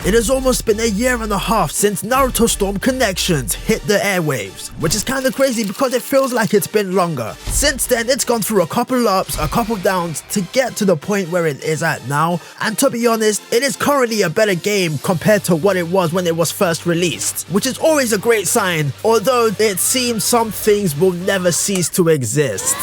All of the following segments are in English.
It has almost been a year and a half since Naruto Storm Connections hit the airwaves, which is kinda crazy because it feels like it's been longer. Since then, it's gone through a couple ups, a couple downs to get to the point where it is at now, and to be honest, it is currently a better game compared to what it was when it was first released, which is always a great sign, although it seems some things will never cease to exist.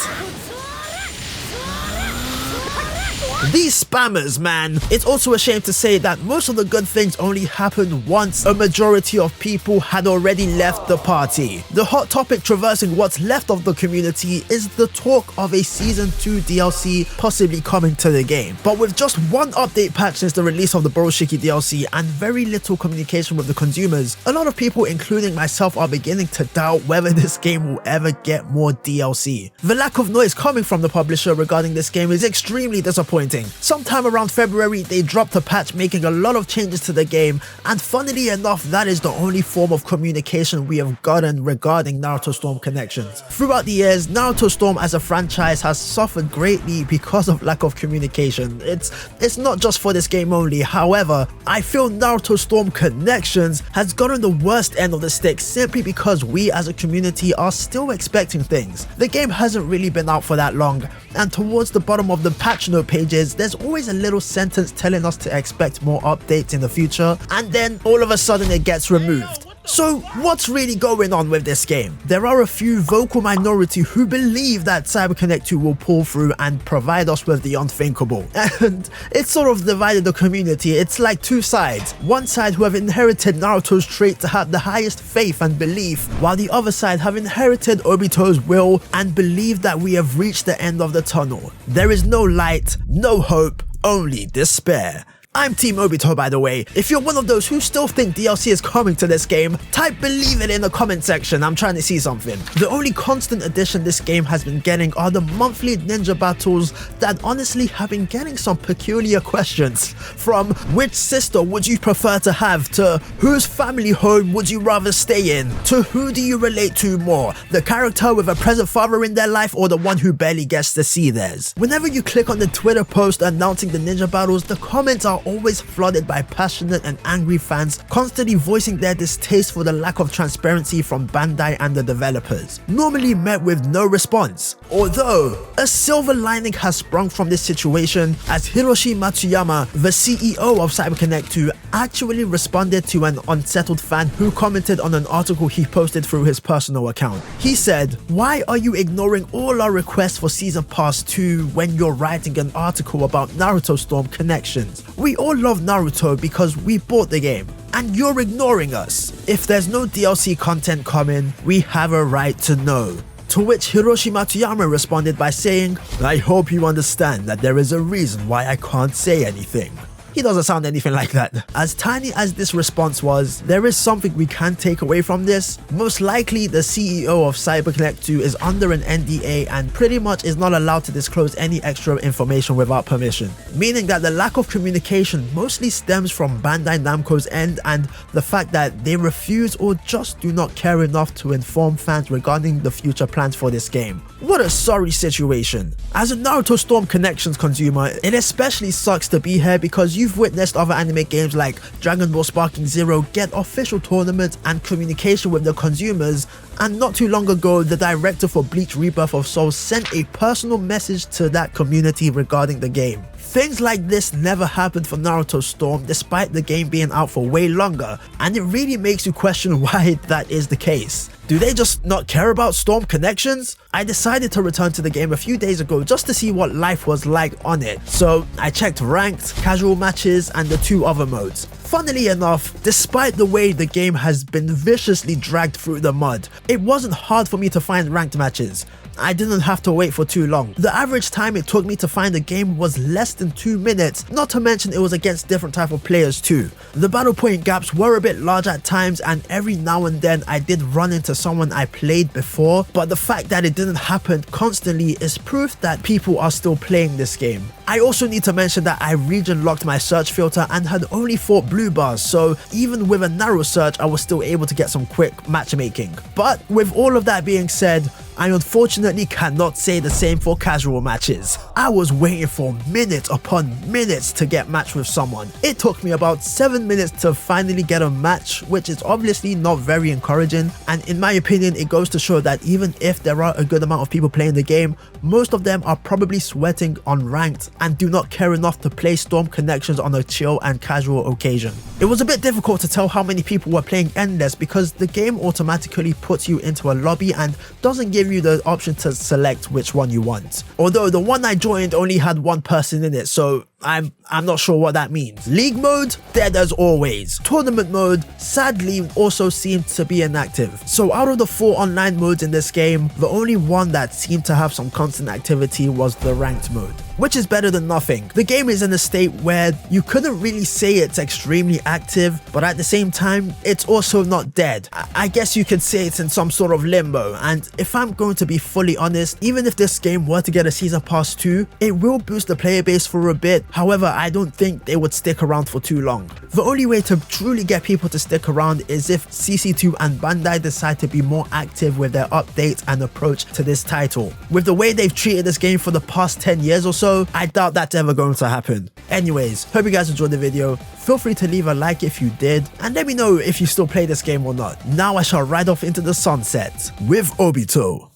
These spammers, man. It's also a shame to say that most of the good things only happened once a majority of people had already left the party. The hot topic traversing what's left of the community is the talk of a Season 2 DLC possibly coming to the game. But with just one update patch since the release of the Boruto DLC and very little communication with the consumers, a lot of people, including myself, are beginning to doubt whether this game will ever get more DLC. The lack of noise coming from the publisher regarding this game is extremely disappointing. Sometime around February, they dropped a patch making a lot of changes to the game, and funnily enough, that is the only form of communication we have gotten regarding Naruto Storm Connections. Throughout the years, Naruto Storm as a franchise has suffered greatly because of lack of communication. It's not just for this game only, however, I feel Naruto Storm Connections has gotten the worst end of the stick simply because we as a community are still expecting things. The game hasn't really been out for that long, and towards the bottom of the patch note pages, there's always a little sentence telling us to expect more updates in the future, and then all of a sudden it gets removed. So what's really going on with this game? There are a few vocal minority who believe that CyberConnect 2 will pull through and provide us with the unthinkable, and it's sort of divided the community. It's like two sides. One side who have inherited Naruto's trait to have the highest faith and belief, while the other side have inherited Obito's will and believe that we have reached the end of the tunnel. There is no light, no hope, only despair. I'm Team Obito, by the way. If you're one of those who still think DLC is coming to this game, type believe it in the comment section. I'm trying to see something. The only constant addition this game has been getting are the monthly ninja battles that honestly have been getting some peculiar questions. From which sister would you prefer to have, to whose family home would you rather stay in, to who do you relate to more, the character with a present father in their life or the one who barely gets to see theirs. Whenever you click on the Twitter post announcing the ninja battles, the comments are always flooded by passionate and angry fans constantly voicing their distaste for the lack of transparency from Bandai and the developers, normally met with no response. Although, a silver lining has sprung from this situation as Hiroshi Matsuyama, the CEO of CyberConnect 2, actually responded to an unsettled fan who commented on an article he posted through his personal account. He said, "Why are you ignoring all our requests for Season Pass 2 when you're writing an article about Naruto Storm Connections? We all love Naruto because we bought the game, and you're ignoring us. If there's no DLC content coming, we have a right to know." To which Hiroshi Matsuyama responded by saying, "I hope you understand that there is a reason why I can't say anything." He doesn't sound anything like that. As tiny as this response was, there is something we can take away from this. Most likely, the CEO of CyberConnect 2 is under an NDA and pretty much is not allowed to disclose any extra information without permission, meaning that the lack of communication mostly stems from Bandai Namco's end and the fact that they refuse or just do not care enough to inform fans regarding the future plans for this game. What a sorry situation. As a Naruto Storm Connections consumer, it especially sucks to be here because you've witnessed other anime games like Dragon Ball Sparking Zero get official tournaments and communication with the consumers, and not too long ago, the director for Bleach Rebirth of Souls sent a personal message to that community regarding the game. Things like this never happened for Naruto Storm despite the game being out for way longer, and it really makes you question why that is the case. Do they just not care about Storm Connections? I decided to return to the game a few days ago just to see what life was like on it, so I checked ranked, casual matches, and the two other modes. Funnily enough, despite the way the game has been viciously dragged through the mud, it wasn't hard for me to find ranked matches. I didn't have to wait for too long. The average time it took me to find a game was less than 2 minutes, not to mention it was against different type of players too. The battle point gaps were a bit large at times, and every now and then I did run into someone I played before, but the fact that it didn't happen constantly is proof that people are still playing this game. I also need to mention that I region locked my search filter and had only fought blue bars, so even with a narrow search I was still able to get some quick matchmaking. But with all of that being said, I unfortunately cannot say the same for casual matches. I was waiting for minutes upon minutes to get matched with someone. It took me about 7 minutes to finally get a match, which is obviously not very encouraging, and in my opinion it goes to show that even if there are a good amount of people playing the game, most of them are probably sweating on ranked and do not care enough to play Storm Connections on a chill and casual occasion. It was a bit difficult to tell how many people were playing Endless because the game automatically puts you into a lobby and doesn't give you the option to select which one you want. Although the one I joined only had one person in it, so I'm not sure what that means. League mode, dead as always. Tournament mode, sadly, also seemed to be inactive. So out of the 4 online modes in this game, the only one that seemed to have some constant activity was the ranked mode, which is better than nothing. The game is in a state where you couldn't really say it's extremely active, but at the same time, it's also not dead. I guess you could say it's in some sort of limbo, and if I'm going to be fully honest, even if this game were to get a Season Pass 2, it will boost the player base for a bit. However, I don't think they would stick around for too long. The only way to truly get people to stick around is if CC2 and Bandai decide to be more active with their updates and approach to this title. With the way they've treated this game for the past 10 years or so, I doubt that's ever going to happen. Anyways, hope you guys enjoyed the video. Feel free to leave a like if you did, and let me know if you still play this game or not. Now I shall ride off into the sunset with Obito.